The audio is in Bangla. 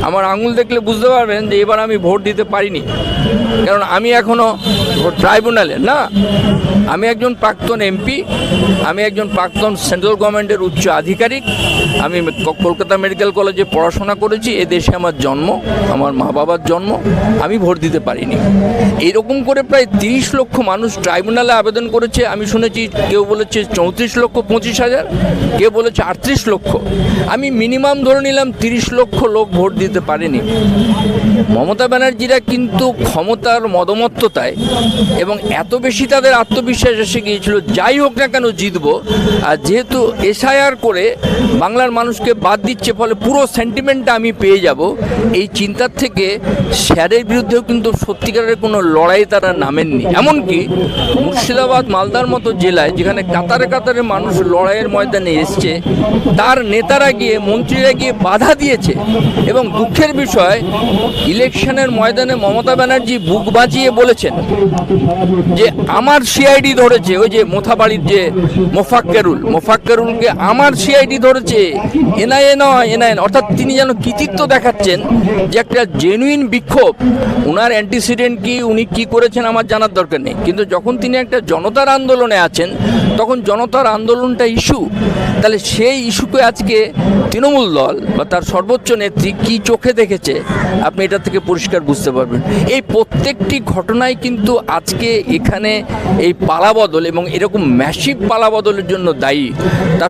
আমার আঙুল দেখলে বুঝতে পারবেন যে এবার আমি ভোট দিতে পারিনি, কারণ আমি এখনও ট্রাইব্যুনালে না। আমি একজন প্রাক্তন এমপি, আমি একজন প্রাক্তন সেন্ট্রাল গভর্নমেন্টের উচ্চ আধিকারিক। আমি কলকাতা মেডিকেল কলেজে পড়াশোনা করেছি, এ দেশে আমার জন্ম, আমার মা বাবার জন্ম। আমি ভোট দিতে পারিনি। এইরকম করে প্রায় 30 লক্ষ মানুষ ট্রাইব্যুনালে আবেদন করেছে। আমি শুনেছি কেউ বলেছে 34,25,000, কেউ বলেছে 38 লক্ষ। আমি মিনিমাম ধরে নিলাম 30 লক্ষ লোক ভোট দিতে পারেনি। মমতা ব্যানার্জিরা কিন্তু ক্ষমতার মদমত্ততায় এবং এত বেশি তাদের আত্মবিশ্বাস এসে গিয়েছিল, যাই হোক না কেন জিতবো। আর যেহেতু এসআইআর করে বাংলার মানুষকে বাদ দিচ্ছে, ফলে পুরো সেন্টিমেন্টটা আমি পেয়ে যাব, এই চিন্তার থেকে স্যারের বিরুদ্ধেও কিন্তু সত্যিকারের কোনো লড়াই তারা নামেননি। এমনকি মুর্শিদাবাদ, মালদার মতো জেলায় যেখানে কাতারে কাতারে মানুষ লড়াইয়ের ময়দানে এসছে, তার নেতারা গিয়ে, মন্ত্রীরা গিয়ে বাধা দিয়েছে। এবং দুঃখের বিষয়, ইলেকশনের ময়দানে মমতা ব্যানার্জি বুক বাজিয়ে বলেছেন যে আমার সিআইডি ধরেছে, ওই যে মোথাবাড়ির যে মোফাক্কেরুলকে আমার সিআইডি ধরেছে, এনআইএ নয়, এনআইএ। অর্থাৎ তিনি যেন কৃতিত্ব দেখাচ্ছেন যে একটা জেনুইন বিক্ষোভ। ওনার অ্যান্টিসিডেন্ট কি, উনি কি করেছেন আমার জানার দরকার নেই, কিন্তু যখন তিনি একটা জনতার আন্দোলনে আছেন, তখন জনতার আন্দোলনটা ইস্যু। তাহলে সেই ইস্যুকে আজকে তৃণমূল দল বা তার সর্বোচ্চ নেত্রী কি চোখে দেখেছে, আপনি এটা থেকে পরিষ্কার বুঝতে পারবেন। এই প্রত্যেকটি ঘটনাই কিন্তু আজকে এখানে এই পালাবদল এবং এরকম ম্যাসিভ পালাবদলের জন্য দায়ী।